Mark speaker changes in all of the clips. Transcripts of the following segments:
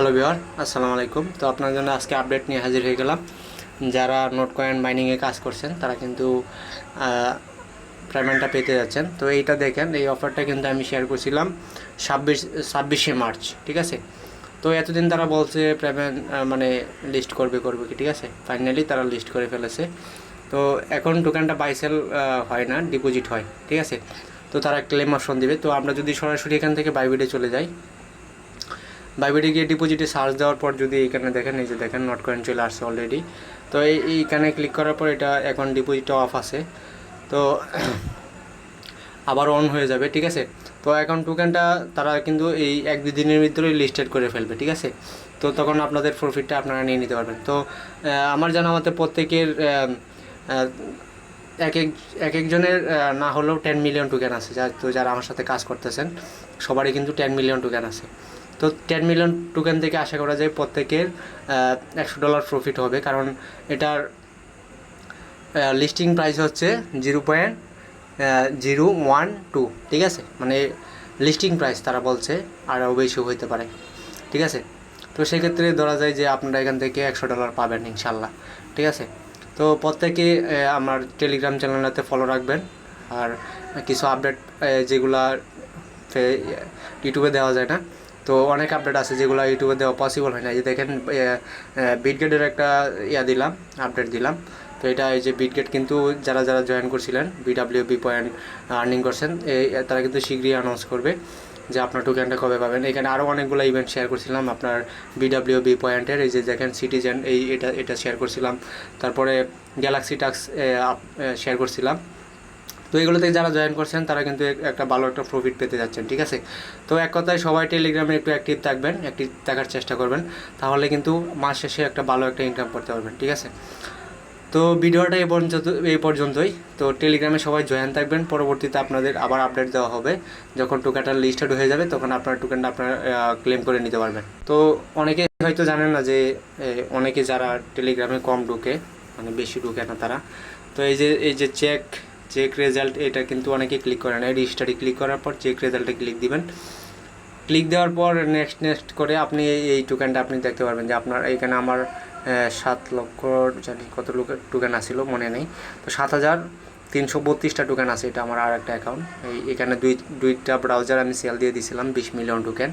Speaker 1: Hello viewer, আসসালামু আলাইকুম। তো আপনার জন্য আজকে আপডেট নিয়ে হাজির হয়ে গেলাম। যারা নোট কয়েন মাইনিংয়ে কাজ করছেন তারা কিন্তু পেমেন্টটা পেতে যাচ্ছেন। তো এইটা দেখেন, এই অফারটা কিন্তু আমি শেয়ার করছিলাম 26শে মার্চ, ঠিক আছে। তো এতদিন তারা বলছে পেমেন্ট মানে লিস্ট করবে কি, ঠিক আছে। ফাইনালি তারা লিস্ট করে ফেলেছে। তো এখন টোকেনটা বাই সেল হয় না, ডিপোজিট হয়, ঠিক আছে। তো তারা ক্লেম অপশন দেবে। তো আমরা যদি সরাসরি এখান থেকে বাইবিটে চলে যাই, বাইবিটে গিয়ে ডিপোজিটে সার্চ দেওয়ার পর যদি এখানে দেখেন, এই যে দেখেন নোট কয়েন চলে আসছে অলরেডি। তো এইখানে ক্লিক করার পর এটা এখন ডিপোজিটটা অফ আছে, তো আবার অন হয়ে যাবে, ঠিক আছে। তো এখন টোকেনটা তারা কিন্তু এই 1-2 দিনের ভিতরেই লিস্টেড করে ফেলবে, ঠিক আছে। তো তখন আপনাদের প্রফিটটা আপনারা নিয়ে নিতে পারবেন। তো আমার জানা মতে প্রত্যেকের এক একজনের না হলেও 10 মিলিয়ন টোকেন আছে। তো যারা আমার সাথে কাজ করতেছেন সবারই কিন্তু 10 মিলিয়ন টোকেন আছে। তো 10 মিলিয়ন টোকেন থেকে আশা করা যায় প্রত্যেকের $100 প্রফিট হবে, কারণ এটার লিস্টিং প্রাইস হচ্ছে 0.012, ঠিক আছে। মানে লিস্টিং প্রাইস তারা বলছে আরও বেশি হইতে পারে, ঠিক আছে। তো সেক্ষেত্রে ধরা যায় যে আপনারা এখান থেকে $100 পাবেন ইনশাল্লাহ, ঠিক আছে। তো প্রত্যেকে আমার টেলিগ্রাম চ্যানেলটাতে ফলো রাখবেন। আর কিছু আপডেট যেগুলা ইউটিউবে দেওয়া যায় না, তো অনেক আপডেট আছে যেগুলো ইউটিউবে দেওয়া পসিবল হয় না। যে দেখেন বিটগেটের একটা দিলাম, আপডেট দিলাম। তো এটা এই যে বিটগেট কিন্তু যারা যারা জয়েন করছিলেন BWB পয়েন্ট আর্নিং করছেন, তারা কিন্তু শীঘ্রই অ্যানাউন্স করবে যে আপনার টোকেনটা কবে পাবেন। এখানে আরও অনেকগুলো ইভেন্ট শেয়ার করছিলাম আপনার BWB পয়েন্টের, এই যে দেখেন সিটিজেন, এটা শেয়ার করছিলাম। তারপরে গ্যালাক্সি টাক্স শেয়ার করছিলাম। তো এগুলোতে যারা জয়েন করছেন তারা কিন্তু একটা ভালো একটা প্রফিট পেতে যাচ্ছেন, ঠিক আছে। তো এক কথায় সবাই টেলিগ্রামে একটু অ্যাক্টিভ থাকবেন, অ্যাক্টিভ থাকার চেষ্টা করবেন, তাহলে কিন্তু মাস শেষে একটা ভালো একটা ইনকাম করতে পারবেন, ঠিক আছে। তো ভিডিওটা এই পর্যন্তই। তো টেলিগ্রামে সবাই জয়েন থাকবেন, পরবর্তীতে আপনাদের আবার আপডেট দেওয়া হবে। যখন টোকেনটা লিস্টেড হয়ে যাবে তখন আপনার টোকেনটা আপনারা ক্লেম করে নিতে পারবেন। তো অনেকে হয়তো জানেন না যে অনেকে যারা টেলিগ্রামে কম ঢুকে, মানে বেশি ঢুকে না তারা, তো এই যে চেক রেজাল্ট, এটা কিন্তু অনেকে ক্লিক করে না। রেজিস্টারে ক্লিক করার পর চেক রেজাল্টে ক্লিক দিবেন। ক্লিক দেওয়ার পর নেক্সট করে আপনি এই টোকেনটা আপনি দেখতে পারবেন যে আপনার এইখানে আমার 7 লক্ষ জানি কত টোকেন আসছিল মনে নেই। তো 7,332টা টোকেন আছে, এটা আমার আর একটা অ্যাকাউন্ট। এখানে দুইটা ব্রাউজার আমি সেল দিয়ে দিয়েছিলাম 20 মিলিয়ন টোকেন।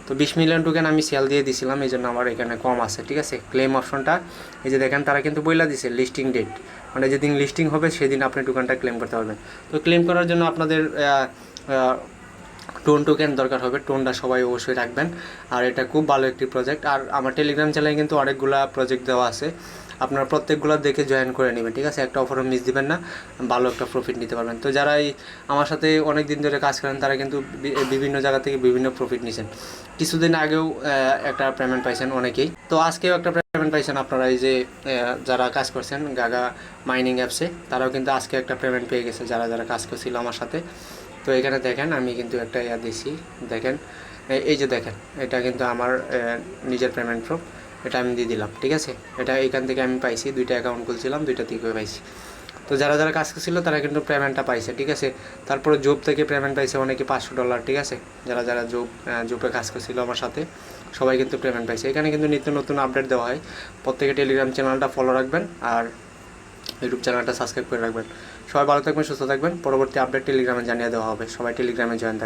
Speaker 1: তো 20 মিলিয়ন টোকেন আমি সেল দিয়ে দিয়েছিলাম, এই জন্য আমার এখানে কম আছে, ঠিক আছে। ক্লেম অপশনটা এই যে দেখেন, তারা কিন্তু বইলা দিছে লিস্টিং ডেট, মানে যেদিন লিস্টিং হবে সেদিন আপনি টোকেনটা ক্লেম করতে পারবেন। তো ক্লেম করার জন্য আপনাদের টোকেন দরকার হবে। টোনটা সবাই অবশ্যই রাখবেন। আর এটা খুব ভালো একটি প্রজেক্ট। আর আমার টেলিগ্রাম চ্যানেলে কিন্তু অনেকগুলা প্রজেক্ট দেওয়া আছে, আপনারা প্রত্যেকগুলো দেখে জয়েন করে নেবেন, ঠিক আছে। একটা অফারও মিস দিবেন না, ভালো একটা প্রফিট নিতে পারবেন। তো যারা আমার সাথে অনেক দিন ধরে কাজ করেন তারা কিন্তু বিভিন্ন জায়গা থেকে বিভিন্ন প্রফিট নিয়েছেন। কিছুদিন আগেও একটা পেমেন্ট পাইছেন অনেকেই, তো আজকেও একটা পেমেন্ট পাইছেন আপনারা। এই যে যারা কাজ করছেন গাগা মাইনিং অ্যাপসে, তারাও কিন্তু আজকে একটা পেমেন্ট পেয়ে গেছে যারা যারা কাজ করছিল আমার সাথে। তো এখানে দেখেন আমি কিন্তু একটা দিছি, দেখেন এই যে দেখেন, এটা কিন্তু আমার নিজের পেমেন্ট প্রুফ, এটা আমি দিয়ে দিলাম, ঠিক আছে। এটা এখান থেকে আমি পাইছি, 2টা অ্যাকাউন্ট খুলছিলাম, 2টা থেকে পাইছি। তো যারা যারা কাজ করছিল তারা কিন্তু পেমেন্টটা পাইছে, ঠিক আছে। তারপরে জব থেকে পেমেন্ট পাইছে অনেকে $500, ঠিক আছে। যারা যারা জবে কাজ করছিল আমার সাথে সবাই কিন্তু পেমেন্ট পাইছে। এখানে কিন্তু নিত্য নতুন আপডেট দেওয়া হয়। প্রত্যেকে টেলিগ্রাম চ্যানেলটা ফলো রাখবেন আর ইউটিউব চ্যানেলটা সাবস্ক্রাইব করে রাখবেন। সবাই ভালো থাকবেন, সুস্থ থাকবেন। পরবর্তী আপডেট টেলিগ্রামে জানিয়ে দেওয়া হবে। সবাই টেলিগ্রামে জয়েন থাকবেন।